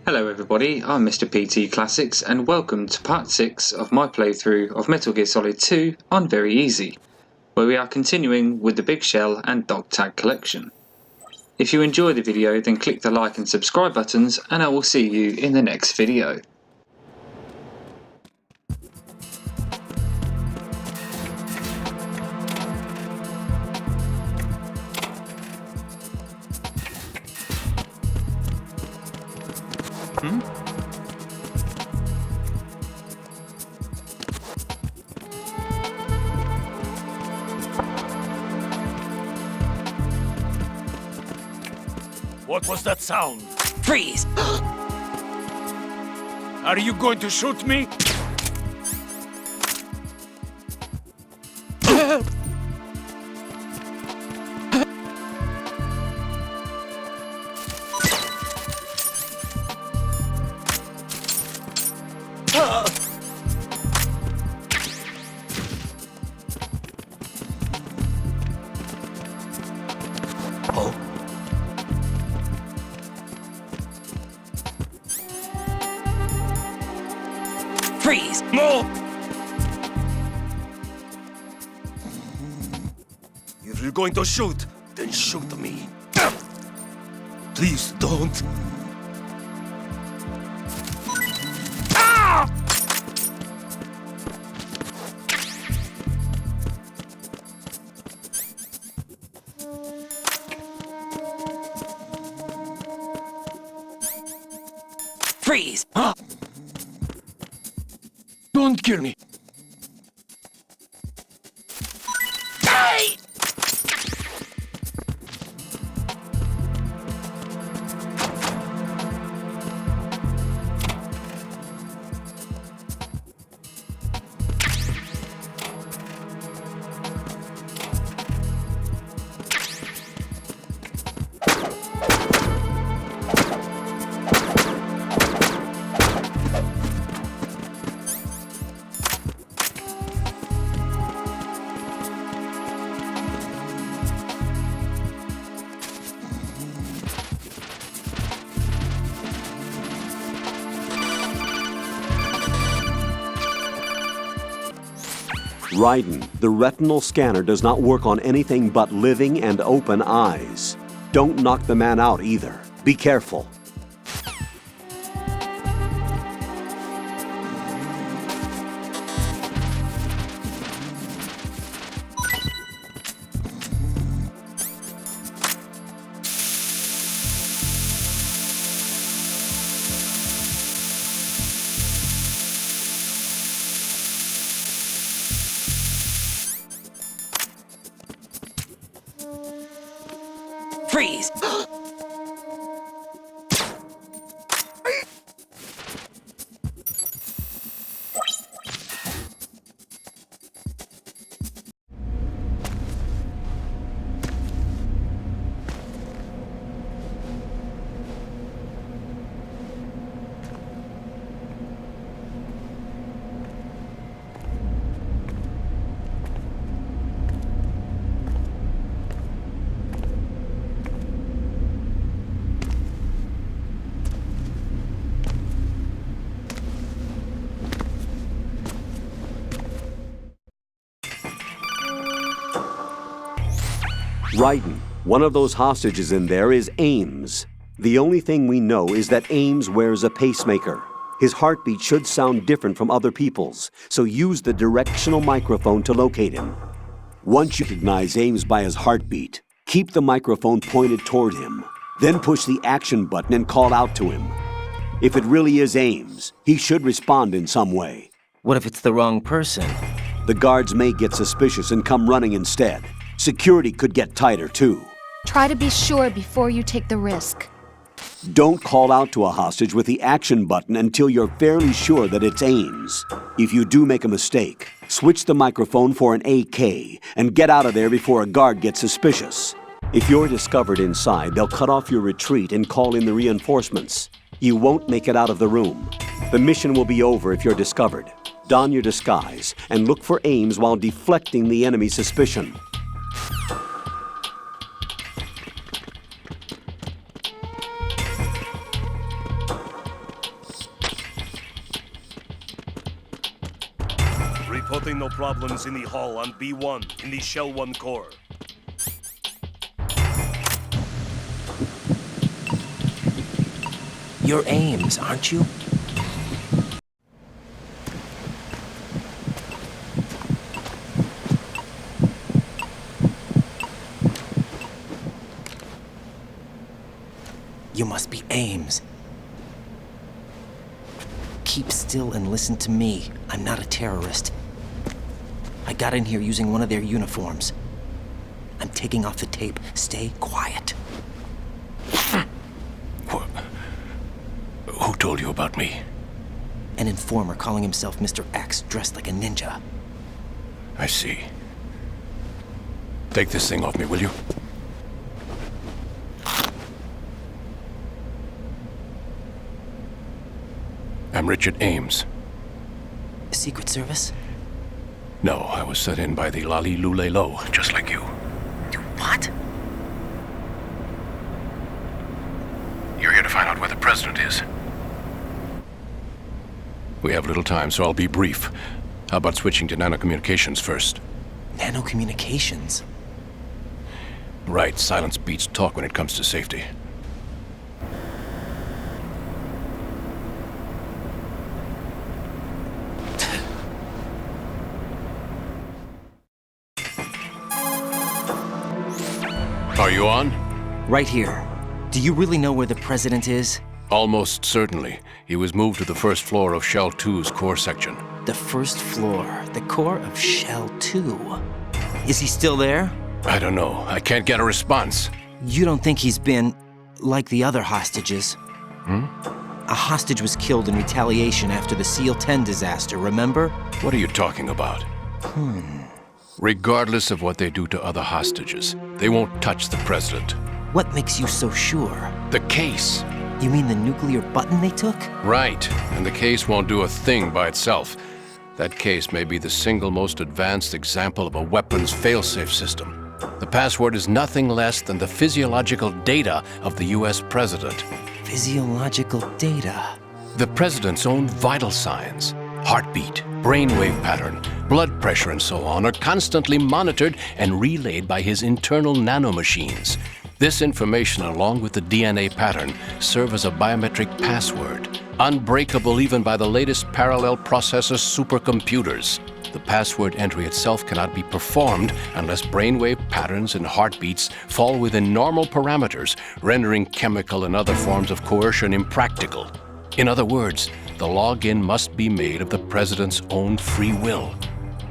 Hello everybody, I'm Mr. PT Classics and welcome to part 6 of my playthrough of Metal Gear Solid 2 on Very Easy, where we are continuing with the Big Shell and Dog Tag collection. If you enjoy the video then click the like and subscribe buttons and I will see you in the next video. What was that sound? Freeze! Are you going to shoot me? Freeze! No! If you're going to shoot, then shoot me. Please don't. Ah! Freeze! Don't kill me. Hey! Raiden, the retinal scanner does not work on anything but living and open eyes. Don't knock the man out either. Be careful. Freeze! Raiden, one of those hostages in there is Ames. The only thing we know is that Ames wears a pacemaker. His heartbeat should sound different from other people's, so use the directional microphone to locate him. Once you recognize Ames by his heartbeat, keep the microphone pointed toward him. Then push the action button and call out to him. If it really is Ames, he should respond in some way. What if it's the wrong person? The guards may get suspicious and come running instead. Security could get tighter, too. Try to be sure before you take the risk. Don't call out to a hostage with the action button until you're fairly sure that it's Ames. If you do make a mistake, switch the microphone for an AK and get out of there before a guard gets suspicious. If you're discovered inside, they'll cut off your retreat and call in the reinforcements. You won't make it out of the room. The mission will be over if you're discovered. Don your disguise and look for Ames while deflecting the enemy's suspicion. problems in the hall on B1 in the Shell 1 core. You're Ames, aren't you? You must be Ames. Keep still and listen to me. I'm not a terrorist. I got in here using one of their uniforms. I'm taking off the tape. Stay quiet. Who told you about me? An informer calling himself Mr. X, dressed like a ninja. I see. Take this thing off me, will you? I'm Richard Ames. Secret Service? No, I was sent in by the Lali Lule Lo, just like you. What? You're here to find out where the president is. We have little time, so I'll be brief. How about switching to nanocommunications first? Nanocommunications? Right, silence beats talk when it comes to safety. Are you on? Right here. Do you really know where the president is? Almost certainly. He was moved to the first floor of Shell 2's core section. The first floor, the core of Shell 2. Is he still there? I don't know. I can't get a response. You don't think he's been like the other hostages? A hostage was killed in retaliation after the SEAL 10 disaster, remember? What are you talking about? Regardless of what they do to other hostages, they won't touch the president. What makes you so sure? The case. You mean the nuclear button they took? Right. And the case won't do a thing by itself. That case may be the single most advanced example of a weapons failsafe system. The password is nothing less than the physiological data of the US president. Physiological data? The president's own vital signs, heartbeat, brainwave pattern, blood pressure, and so on, are constantly monitored and relayed by his internal nanomachines. This information, along with the DNA pattern, serve as a biometric password, unbreakable even by the latest parallel processor supercomputers. The password entry itself cannot be performed unless brainwave patterns and heartbeats fall within normal parameters, rendering chemical and other forms of coercion impractical. In other words, the login must be made of the president's own free will.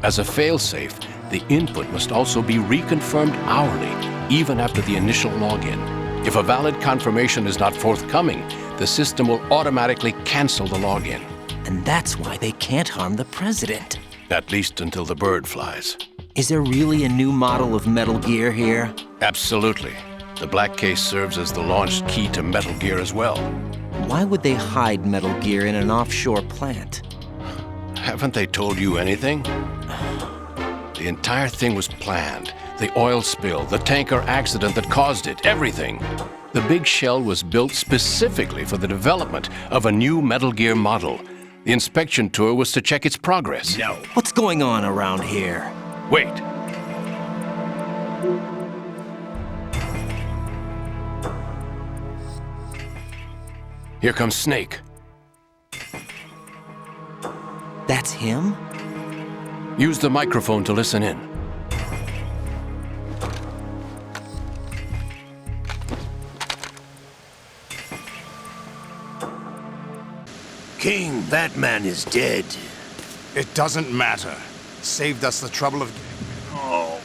As a failsafe, the input must also be reconfirmed hourly, even after the initial login. If a valid confirmation is not forthcoming, the system will automatically cancel the login. And that's why they can't harm the president. At least until the bird flies. Is there really a new model of Metal Gear here? Absolutely. The black case serves as the launch key to Metal Gear as well. Why would they hide Metal Gear in an offshore plant? Haven't they told you anything? The entire thing was planned. The oil spill, the tanker accident that caused it, everything. The big shell was built specifically for the development of a new Metal Gear model. The inspection tour was to check its progress. No. What's going on around here? Wait. Here comes Snake. That's him? Use the microphone to listen in. King, that man is dead. It doesn't matter. Saved us the trouble of... To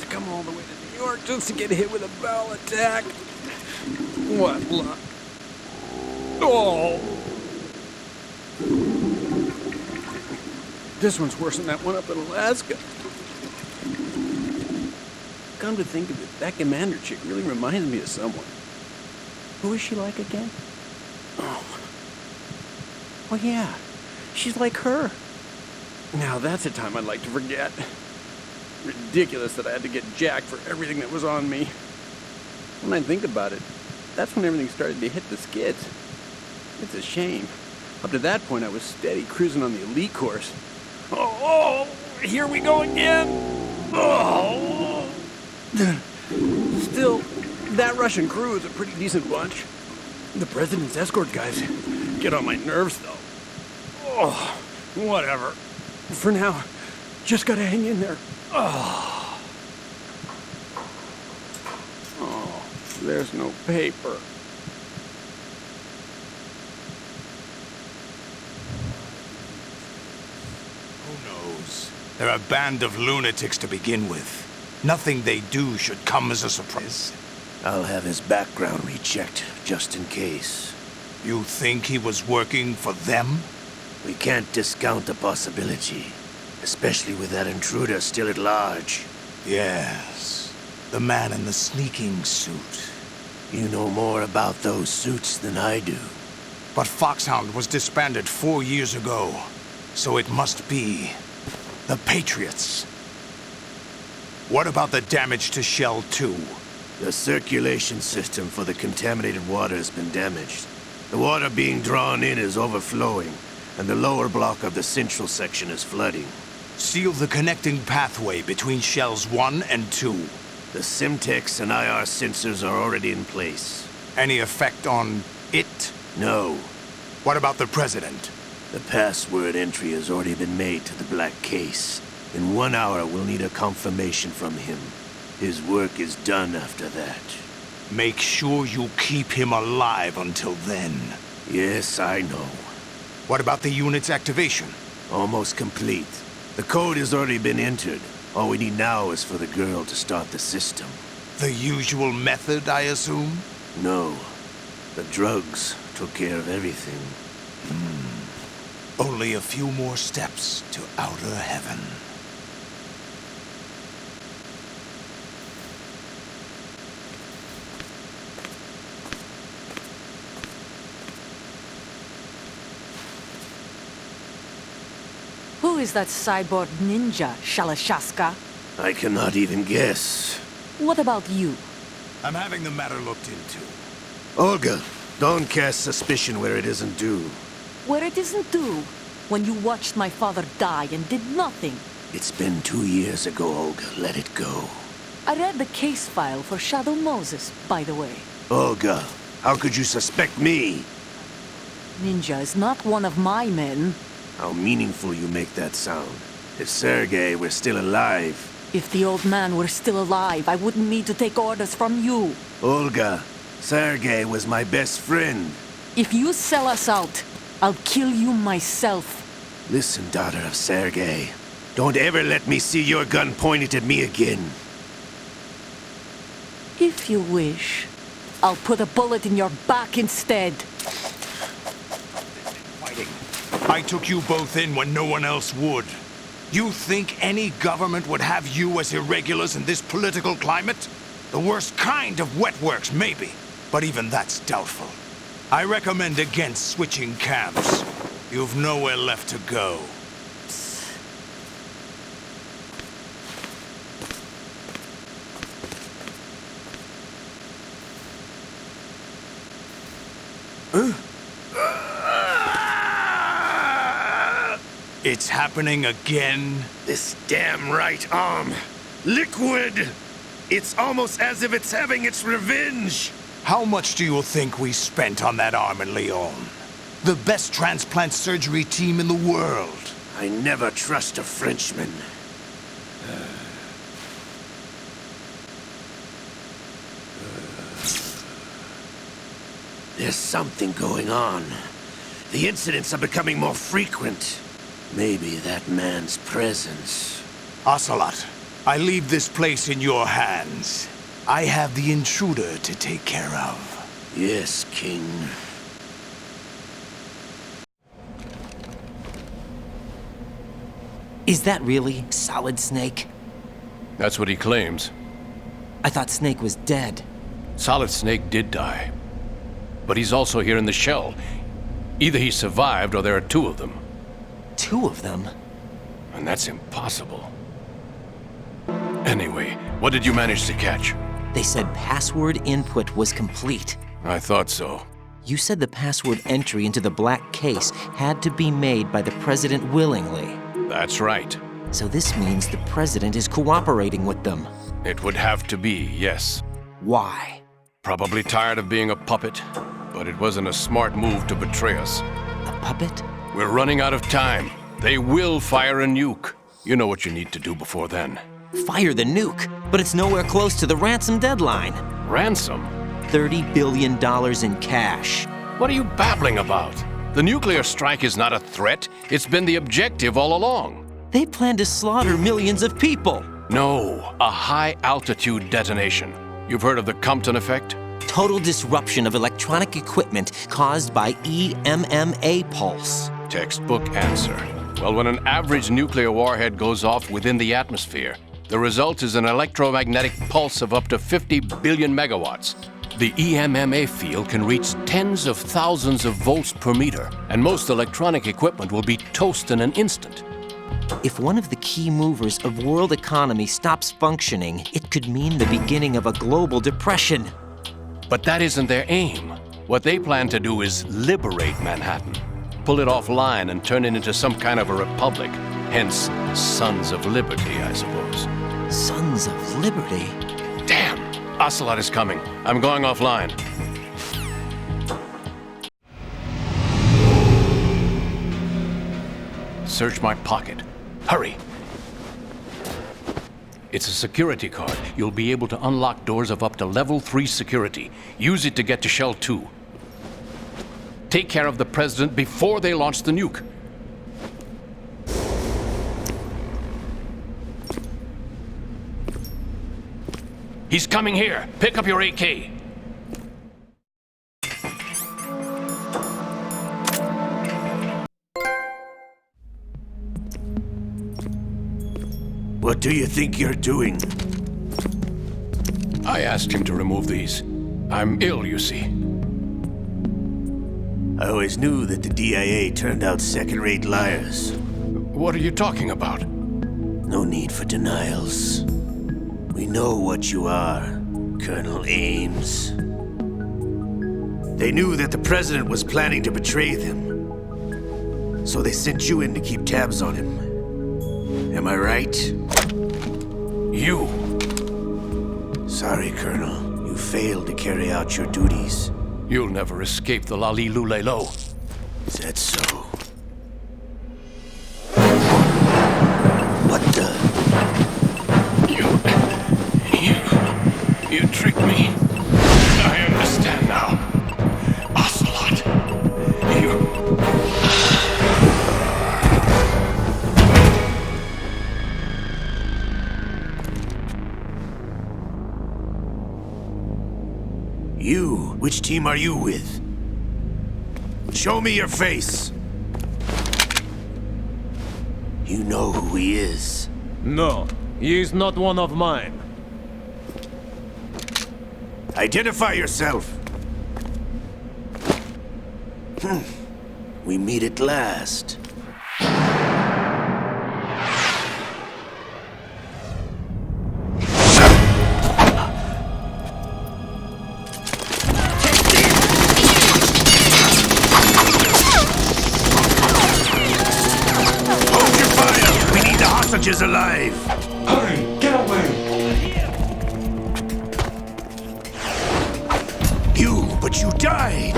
come all the way to New York just to get hit with a bowel attack. What luck. Oh! This one's worse than that one up in Alaska. Come to think of it, that commander chick really reminds me of someone. Who is she like again? Oh. Well, yeah. She's like her. Now that's a time I'd like to forget. Ridiculous that I had to get jacked for everything that was on me. When I think about it, that's when everything started to hit the skids. It's a shame. Up to that point, I was steady cruising on the elite course. Oh, here we go again! Oh! Still, that Russian crew is a pretty decent bunch. The president's escort guys get on my nerves, though. Oh, whatever. For now, just gotta hang in there. Oh, there's no paper. Who knows? They're a band of lunatics to begin with. Nothing they do should come as a surprise. I'll have his background rechecked, just in case. You think he was working for them? We can't discount the possibility, especially with that intruder still at large. Yes. The man in the sneaking suit. You know more about those suits than I do. But Foxhound was disbanded 4 years ago, so it must be the Patriots. What about the damage to Shell 2? The circulation system for the contaminated water has been damaged. The water being drawn in is overflowing, and the lower block of the central section is flooding. Seal the connecting pathway between Shells 1 and 2. The Simtex and IR sensors are already in place. Any effect on it? No. What about the President? The password entry has already been made to the black case. In 1 hour, we'll need a confirmation from him. His work is done after that. Make sure you keep him alive until then. Yes, I know. What about the unit's activation? Almost complete. The code has already been entered. All we need now is for the girl to start the system. The usual method, I assume? No. The drugs took care of everything. Only a few more steps to outer heaven. Who is that cyborg ninja, Shalashaska? I cannot even guess. What about you? I'm having the matter looked into. Olga, don't cast suspicion where it isn't due. Where it isn't due, when you watched my father die and did nothing. It's been 2 years ago, Olga. Let it go. I read the case file for Shadow Moses, by the way. Olga, how could you suspect me? Ninja is not one of my men. How meaningful you make that sound. If Sergei were still alive... If the old man were still alive, I wouldn't need to take orders from you. Olga, Sergei was my best friend. If you sell us out, I'll kill you myself. Listen, daughter of Sergei. Don't ever let me see your gun pointed at me again. If you wish, I'll put a bullet in your back instead. I took you both in when no one else would. You think any government would have you as irregulars in this political climate? The worst kind of wet works, maybe. But even that's doubtful. I recommend against switching camps. You've nowhere left to go. It's happening again? This damn right arm. Liquid! It's almost as if it's having its revenge! How much do you think we spent on that arm in Lyon? The best transplant surgery team in the world. I never trust a Frenchman. There's something going on. The incidents are becoming more frequent. Maybe that man's presence. Ocelot, I leave this place in your hands. I have the intruder to take care of. Yes, King. Is that really Solid Snake? That's what he claims. I thought Snake was dead. Solid Snake did die. But he's also here in the shell. Either he survived or there are two of them. 2 of them? And that's impossible. Anyway, what did you manage to catch? They said password input was complete. I thought so. You said the password entry into the black case had to be made by the president willingly. That's right. So this means the president is cooperating with them. It would have to be, yes. Why? Probably tired of being a puppet, but it wasn't a smart move to betray us. A puppet? We're running out of time. They will fire a nuke. You know what you need to do before then. Fire the nuke, but it's nowhere close to the ransom deadline. Ransom? $30 billion in cash. What are you babbling about? The nuclear strike is not a threat. It's been the objective all along. They plan to slaughter millions of people. No, a high-altitude detonation. You've heard of the Compton effect? Total disruption of electronic equipment caused by EMMA pulse. Textbook answer. Well, when an average nuclear warhead goes off within the atmosphere, the result is an electromagnetic pulse of up to 50 billion megawatts. The EMMA field can reach tens of thousands of volts per meter, and most electronic equipment will be toast in an instant. If one of the key movers of world economy stops functioning, it could mean the beginning of a global depression. But that isn't their aim. What they plan to do is liberate Manhattan. Pull it offline and turn it into some kind of a republic. Hence, Sons of Liberty, I suppose. Sons of Liberty? Damn! Ocelot is coming. I'm going offline. Search my pocket. Hurry! It's a security card. You'll be able to unlock doors of up to level 3 security. Use it to get to Shell 2. Take care of the president before they launch the nuke. He's coming here. Pick up your AK. What do you think you're doing? I asked him to remove these. I'm ill, you see. I always knew that the DIA turned out second-rate liars. What are you talking about? No need for denials. We know what you are, Colonel Ames. They knew that the president was planning to betray them. So they sent you in to keep tabs on him. Am I right? You! Sorry, Colonel. You failed to carry out your duties. You'll never escape the Lali-Lu-Le-Lo. Is that so? What the? You tricked me. I understand now. Ocelot, You? Which team are you with? Show me your face. You know who he is. No, he is not one of mine. Identify yourself. We meet at last. Hold your fire! We need the hostages alive! Hurry, get away! But you died!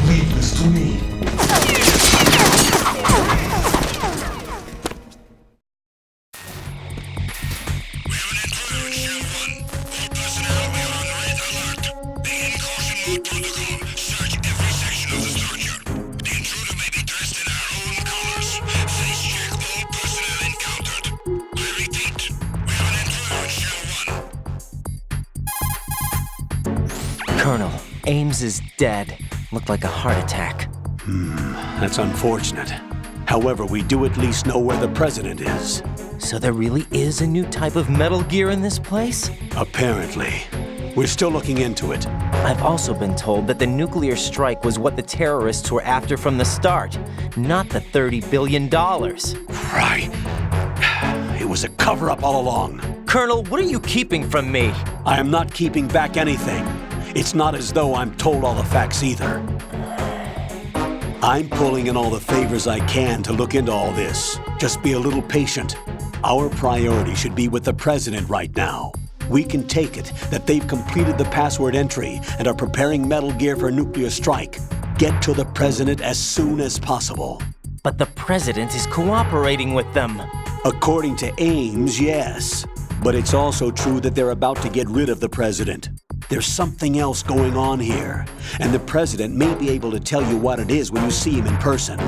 Leave this to me. Colonel, Ames is dead. Looked like a heart attack. That's unfortunate. However, we do at least know where the president is. So there really is a new type of Metal Gear in this place? Apparently. We're still looking into it. I've also been told that the nuclear strike was what the terrorists were after from the start, not the $30 billion. Right. It was a cover-up all along. Colonel, what are you keeping from me? I am not keeping back anything. It's not as though I'm told all the facts either. I'm pulling in all the favors I can to look into all this. Just be a little patient. Our priority should be with the president right now. We can take it that they've completed the password entry and are preparing Metal Gear for a nuclear strike. Get to the president as soon as possible. But the president is cooperating with them. According to Ames, yes. But it's also true that they're about to get rid of the president. There's something else going on here, and the president may be able to tell you what it is when you see him in person.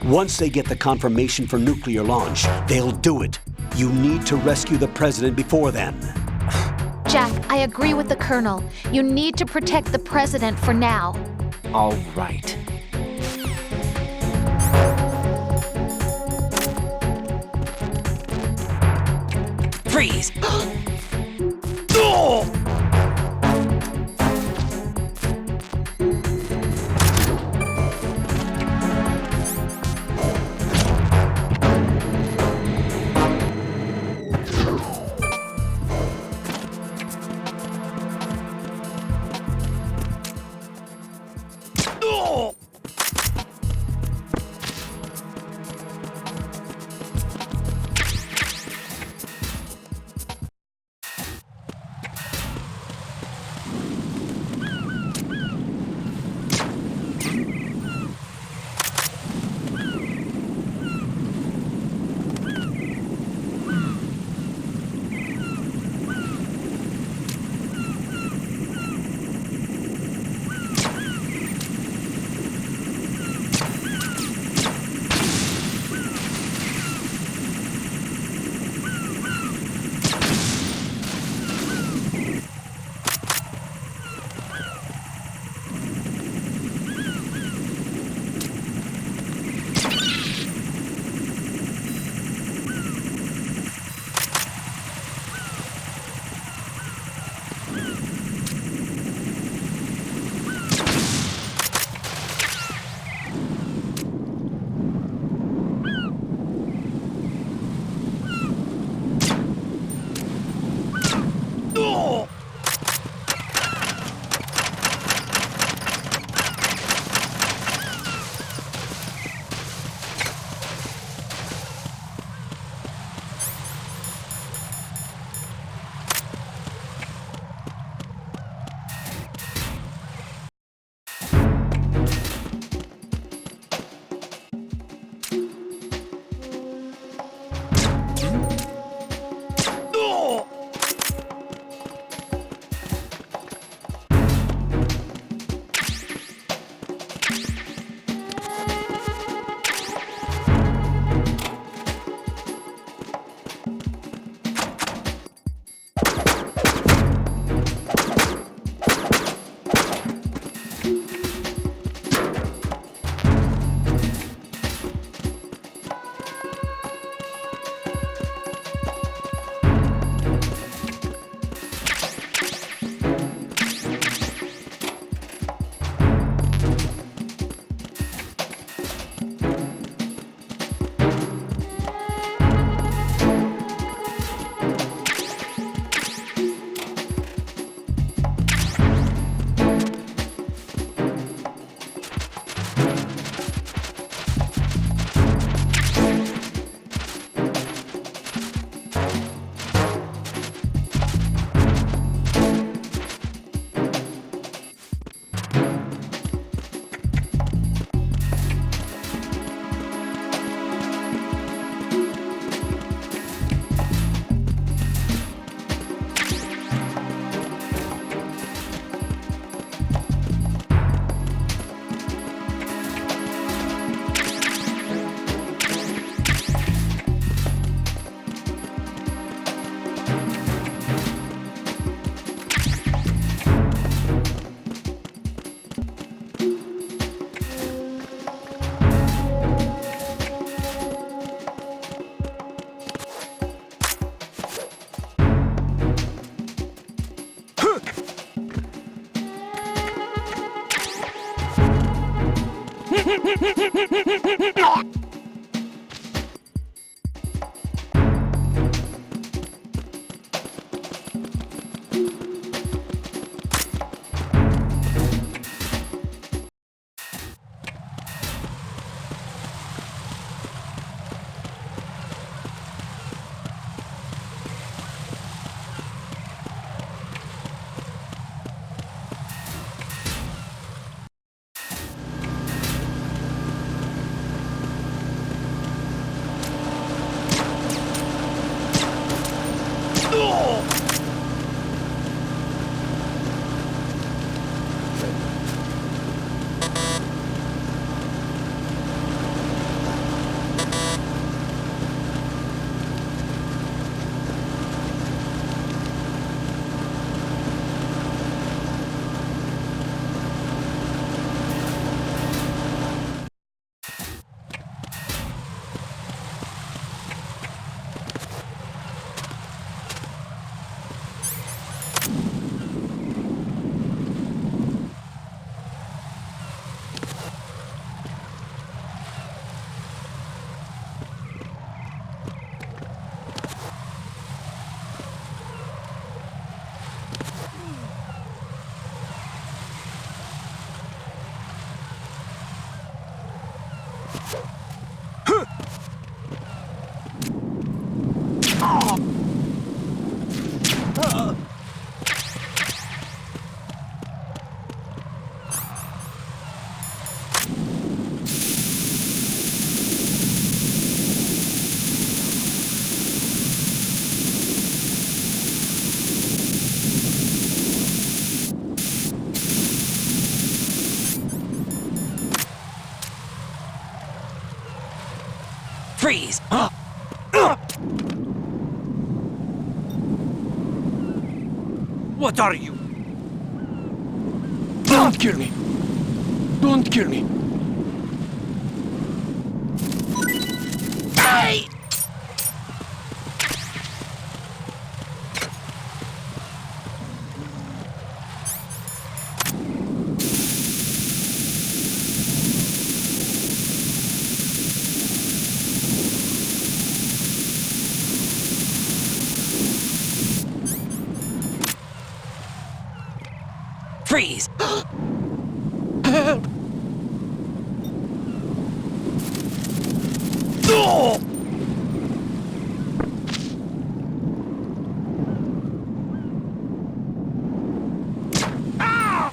Once they get the confirmation for nuclear launch, they'll do it. You need to rescue the president before then. Jack, I agree with the Colonel. You need to protect the president for now. All right. Freeze! Freeze! What are you? Don't kill me! Don't kill me! Hey! Freeze! Help! Oh! Ah!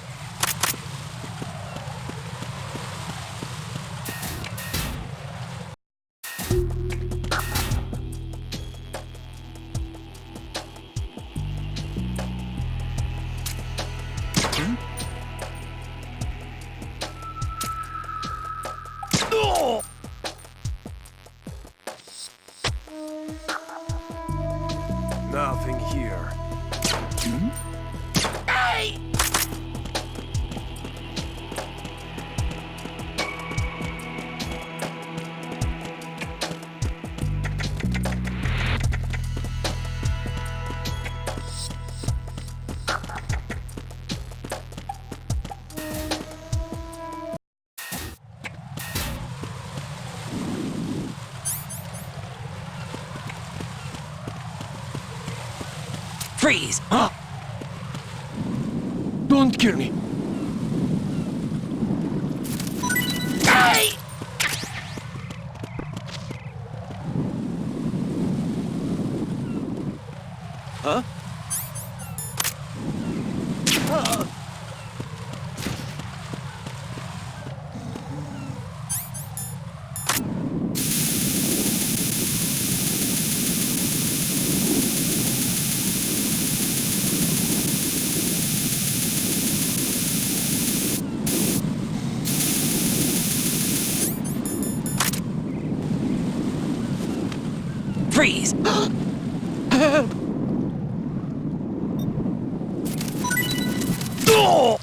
Oh! Nothing here. Hey! Freeze! Don't kill me! Hey! Huh? Freeze! Help! Oh!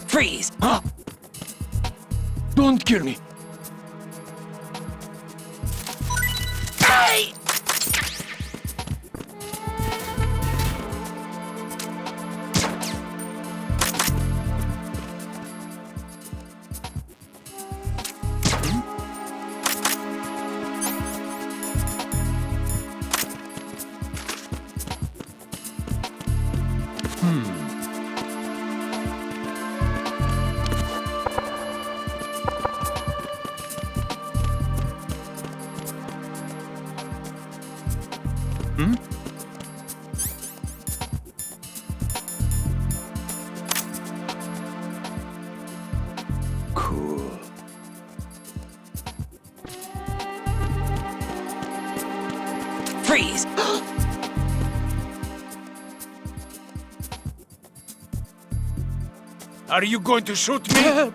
Freeze! Don't kill me! cool. Freeze! Are you going to shoot me?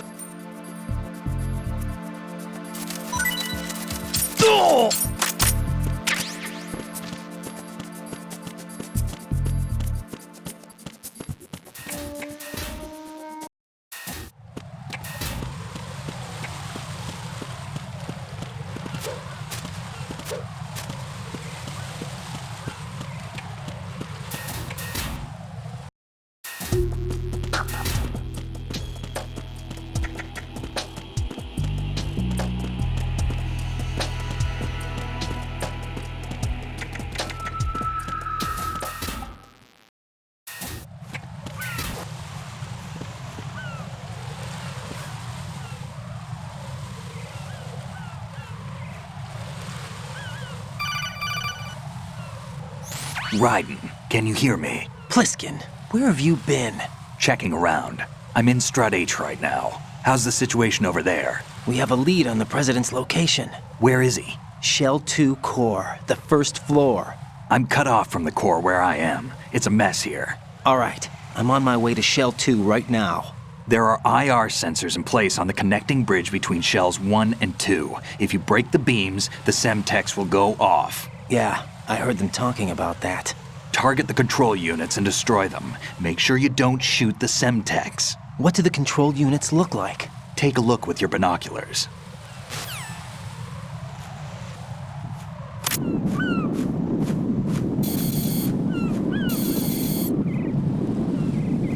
Raiden, can you hear me? Pliskin, where have you been? Checking around. I'm in Strut H right now. How's the situation over there? We have a lead on the President's location. Where is he? Shell 2 core, the first floor. I'm cut off from the core where I am. It's a mess here. All right, I'm on my way to Shell 2 right now. There are IR sensors in place on the connecting bridge between Shells 1 and 2. If you break the beams, the Semtex will go off. Yeah, I heard them talking about that. Target the control units and destroy them. Make sure you don't shoot the Semtex. What do the control units look like? Take a look with your binoculars.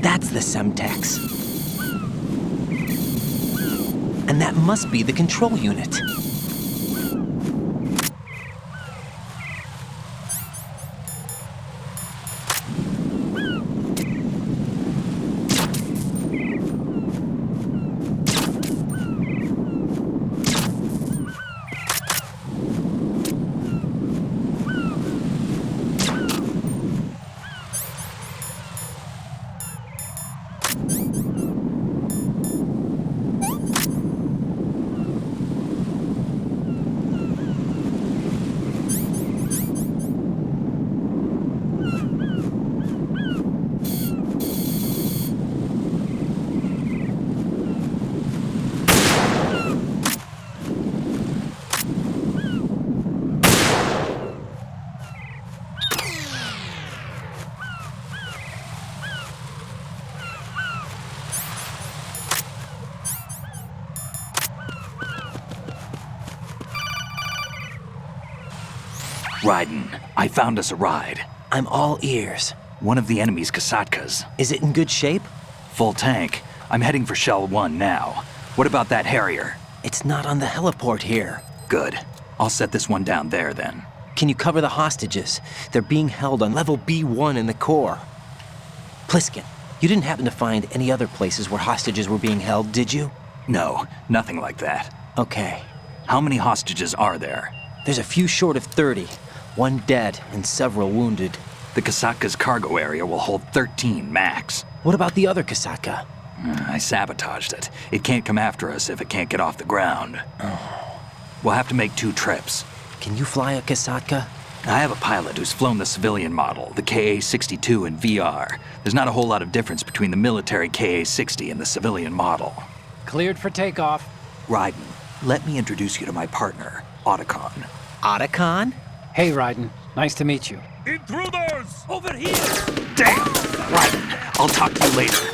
That's the Semtex. And that must be the control unit. Raiden, I found us a ride. I'm all ears. One of the enemy's Kasatkas. Is it in good shape? Full tank. I'm heading for Shell 1 now. What about that Harrier? It's not on the heliport here. Good. I'll set this one down there then. Can you cover the hostages? They're being held on level B1 in the core. Pliskin, you didn't happen to find any other places where hostages were being held, did you? No, nothing like that. Okay. How many hostages are there? There's a few short of 30. One dead and several wounded. The Kasatka's cargo area will hold 13 max. What about the other Kasatka? I sabotaged it. It can't come after us if it can't get off the ground. We'll have to make 2 trips. Can you fly a Kasatka? I have a pilot who's flown the civilian model, the KA-62 in VR. There's not a whole lot of difference between the military KA-60 and the civilian model. Cleared for takeoff. Raiden, let me introduce you to my partner, Otacon. Otacon? Hey, Raiden. Nice to meet you. Intruders! Over here! Damn! Raiden, I'll talk to you later.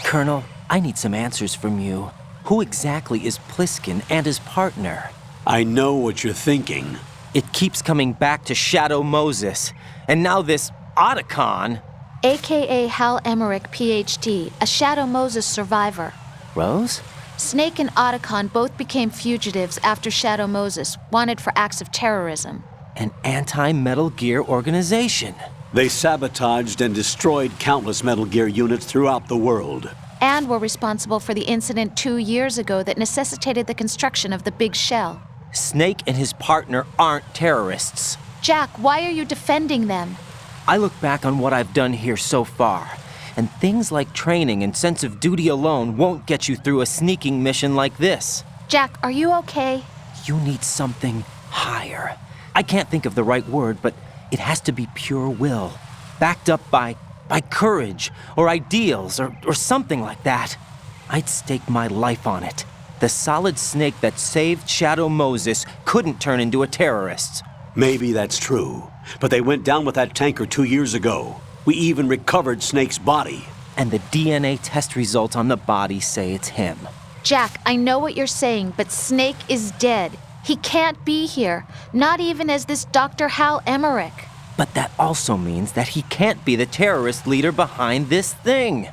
Colonel, I need some answers from you. Who exactly is Pliskin and his partner? I know what you're thinking. It keeps coming back to Shadow Moses. And now this Otacon. AKA Hal Emmerich, PhD, a Shadow Moses survivor. Rose? Snake and Otacon both became fugitives after Shadow Moses, wanted for acts of terrorism. An anti-Metal Gear organization. They sabotaged and destroyed countless Metal Gear units throughout the world. And were responsible for the incident 2 years ago that necessitated the construction of the Big Shell. Snake and his partner aren't terrorists. Jack, why are you defending them? I look back on what I've done here so far, And things like training and sense of duty alone won't get you through a sneaking mission like this. Jack, are you okay? You need something higher. I can't think of the right word, but it has to be pure will, backed up by courage or ideals or something like that. I'd stake my life on it. The Solid Snake that saved Shadow Moses couldn't turn into a terrorist. Maybe that's true, but they went down with that tanker 2 years ago. We even recovered Snake's body. And the DNA test results on the body say it's him. Jack, I know what you're saying, but Snake is dead. He can't be here, not even as this Dr. Hal Emmerich. But that also means that he can't be the terrorist leader behind this thing.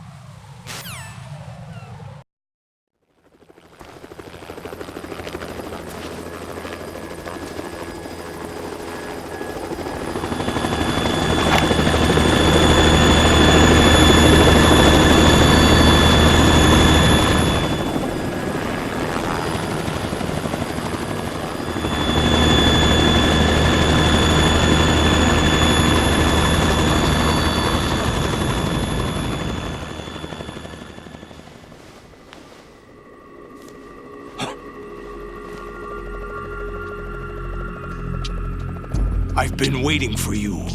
I've been waiting for you.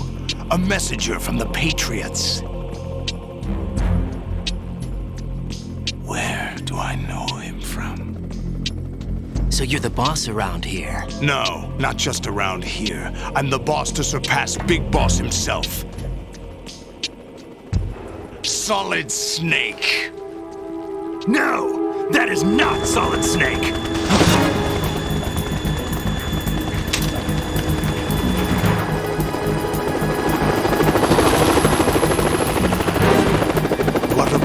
A messenger from the Patriots. Where do I know him from? So you're the boss around here? No, not just around here. I'm the boss to surpass Big Boss himself. Solid Snake. No, that is not Solid Snake.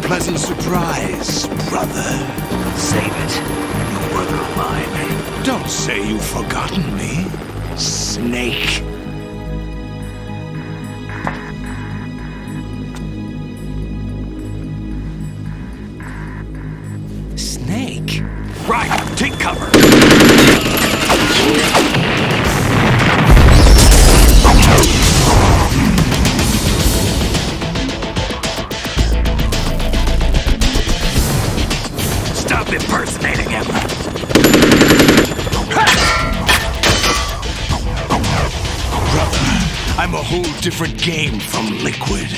Pleasant surprise, brother. Save it. You brother of mine. Don't say you've forgotten me, Snake. Snake? Right, take cover. Impersonating him. Brother, I'm a whole different game from Liquid.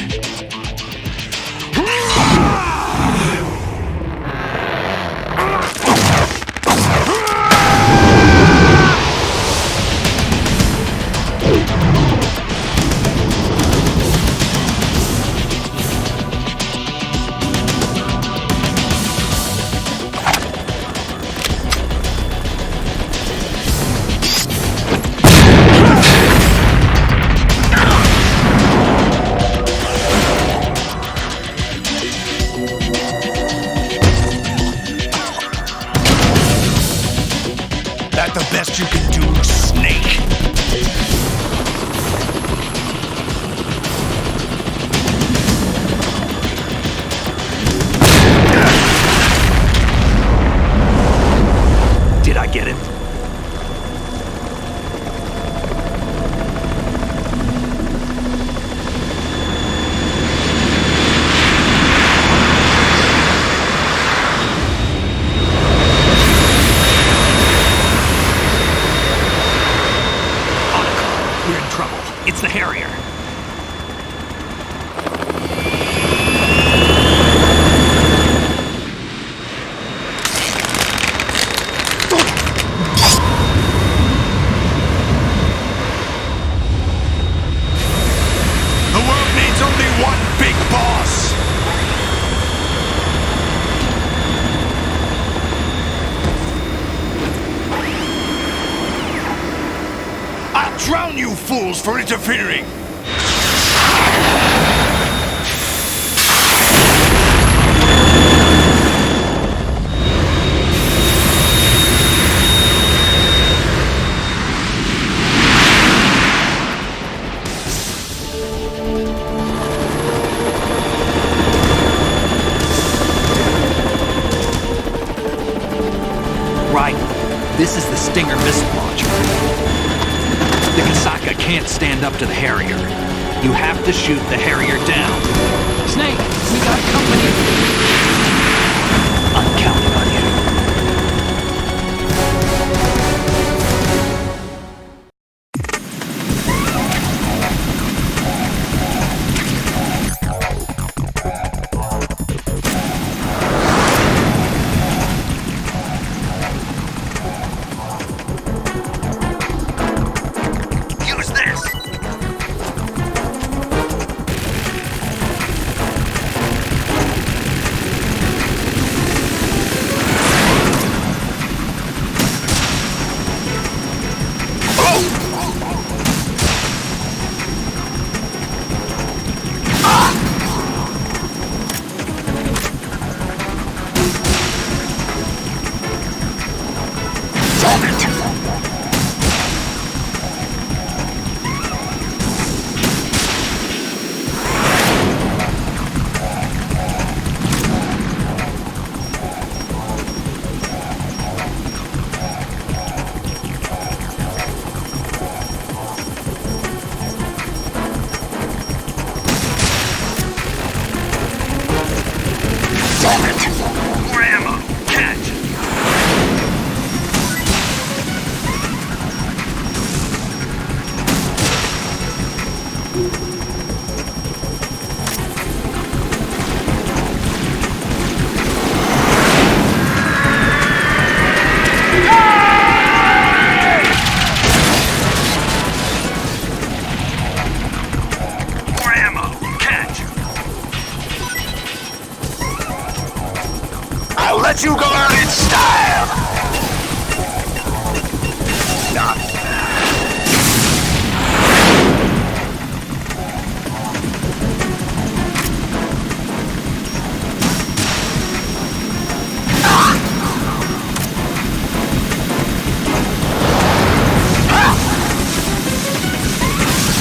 The best you can do, Snake. Did I get it? It's the Harrier. The world needs only one big boss. I'll drown you fools for interfering! Right. This is the Stinger missile launcher. The Kasaka can't stand up to the Harrier. You have to shoot the Harrier down. Snake, we got company. I'm counting on you. Use this! More ammo! Catch! More ammo! Catch! I'll let you go out in style! Not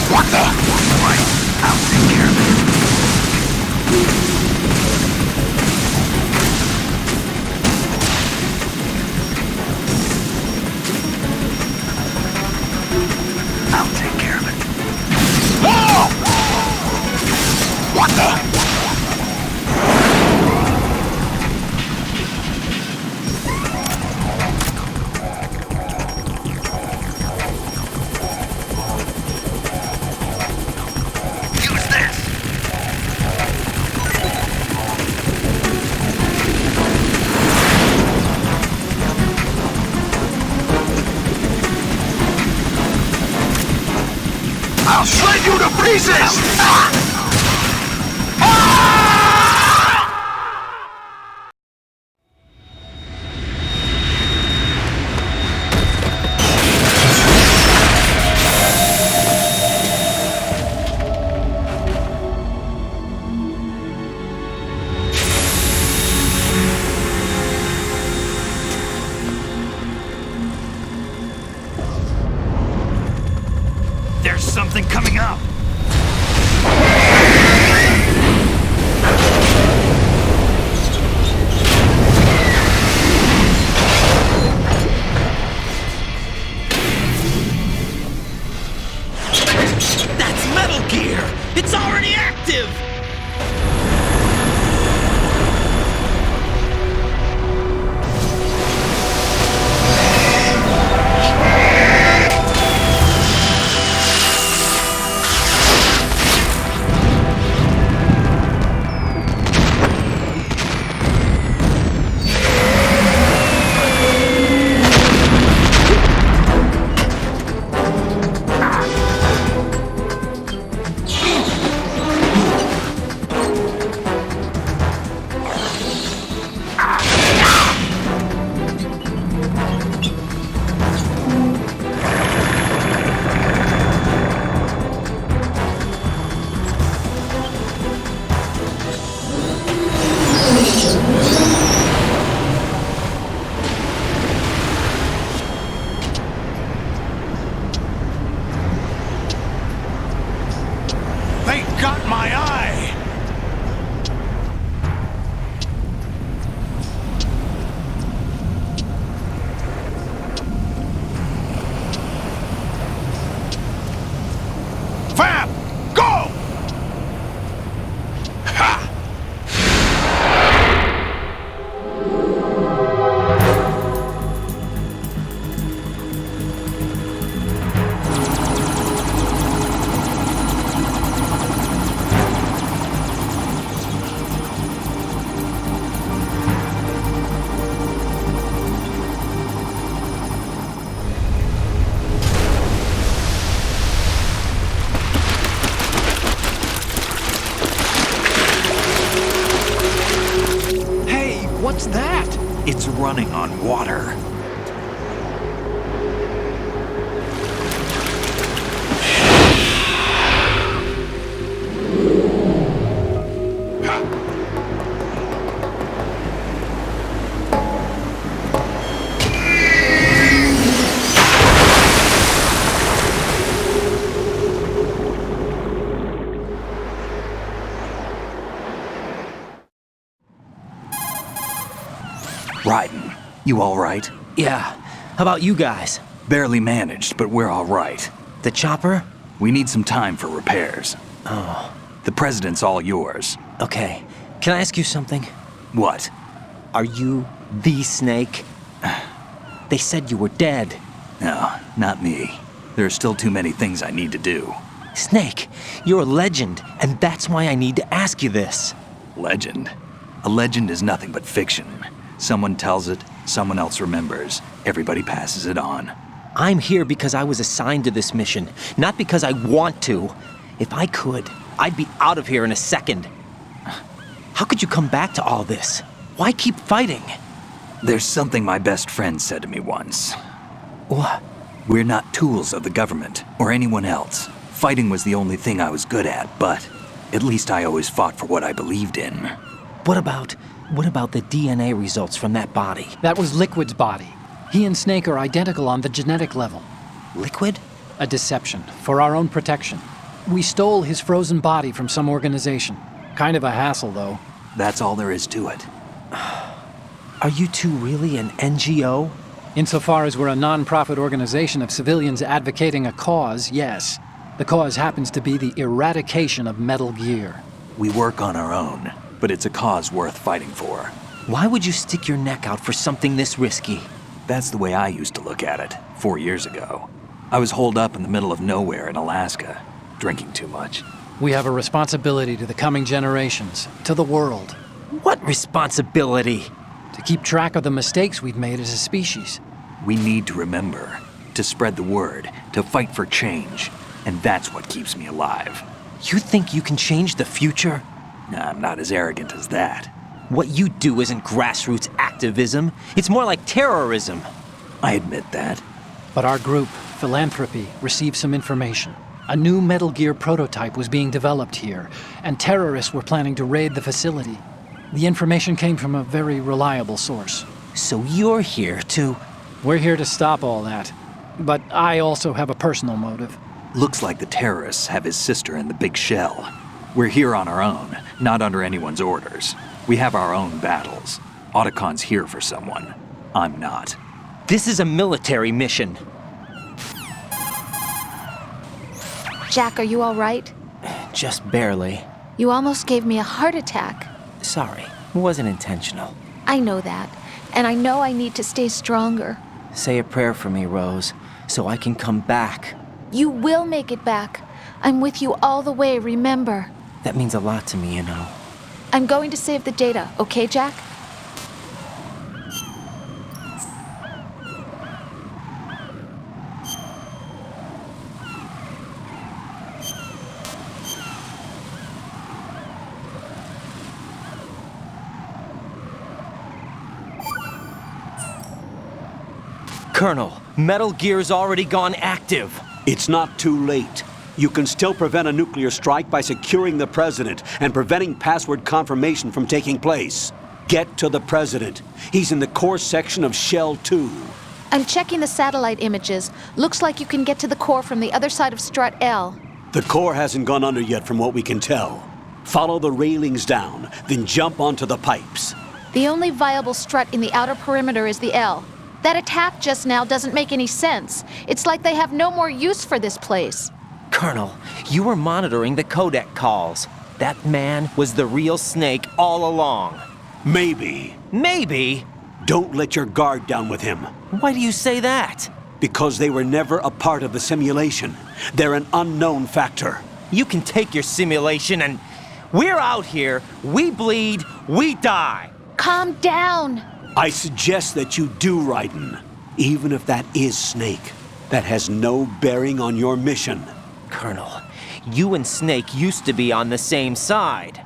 What the? Right, I'll take care of it. I'll take care of it. Oh! What the? Use this! I'll shred you to pieces! Ah! Ah! There's something coming up! That's Metal Gear! It's already active! They got my eye! Vamp! Go! What's that? It's running on water. Raiden, you all right? Yeah. How about you guys? Barely managed, but we're all right. The chopper? We need some time for repairs. Oh. The president's all yours. Okay. Can I ask you something? What? Are you the Snake? They said you were dead. No, not me. There are still too many things I need to do. Snake, you're a legend, and that's why I need to ask you this. Legend? A legend is nothing but fiction. Someone tells it, someone else remembers. Everybody passes it on. I'm here because I was assigned to this mission, not because I want to. If I could, I'd be out of here in a second. How could you come back to all this? Why keep fighting? There's something my best friend said to me once. What? We're not tools of the government or anyone else. Fighting was the only thing I was good at, but at least I always fought for what I believed in. What about the DNA results from that body? That was Liquid's body. He and Snake are identical on the genetic level. Liquid? A deception, for our own protection. We stole his frozen body from some organization. Kind of a hassle, though. That's all there is to it. Are you two really an NGO? Insofar as we're a non-profit organization of civilians advocating a cause, yes. The cause happens to be the eradication of Metal Gear. We work on our own, but it's a cause worth fighting for. Why would you stick your neck out for something this risky? That's the way I used to look at it, 4 years ago. I was holed up in the middle of nowhere in Alaska, drinking too much. We have a responsibility to the coming generations, to the world. What responsibility? To keep track of the mistakes we've made as a species. We need to remember, to spread the word, to fight for change. And that's what keeps me alive. You think you can change the future? I'm not as arrogant as that. What you do isn't grassroots activism. It's more like terrorism. I admit that. But our group, Philanthropy, received some information. A new Metal Gear prototype was being developed here, and terrorists were planning to raid the facility. The information came from a very reliable source. So you're here to... We're here to stop all that. But I also have a personal motive. Looks like the terrorists have his sister in the big shell. We're here on our own, not under anyone's orders. We have our own battles. Otacon's here for someone. I'm not. This is a military mission. Jack, are you all right? Just barely. You almost gave me a heart attack. Sorry, it wasn't intentional. I know that, and I know I need to stay stronger. Say a prayer for me, Rose, so I can come back. You will make it back. I'm with you all the way, remember. That means a lot to me, you know. I'm going to save the data, okay, Jack? Colonel, Metal Gear's already gone active. It's not too late. You can still prevent a nuclear strike by securing the president and preventing password confirmation from taking place. Get to the president. He's in the core section of Shell 2. I'm checking the satellite images. Looks like you can get to the core from the other side of Strut L. The core hasn't gone under yet from what we can tell. Follow the railings down, then jump onto the pipes. The only viable strut in the outer perimeter is the L. That attack just now doesn't make any sense. It's like they have no more use for this place. Colonel, you were monitoring the codec calls. That man was the real Snake all along. Maybe. Maybe? Don't let your guard down with him. Why do you say that? Because they were never a part of the simulation. They're an unknown factor. You can take your simulation and... We're out here, we bleed, we die. Calm down. I suggest that you do, Raiden. Even if that is Snake. That has no bearing on your mission. Colonel, you and Snake used to be on the same side.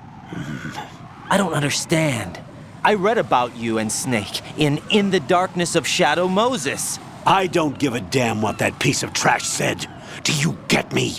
I don't understand. I read about you and Snake in the Darkness of Shadow Moses. I don't give a damn what that piece of trash said. Do you get me?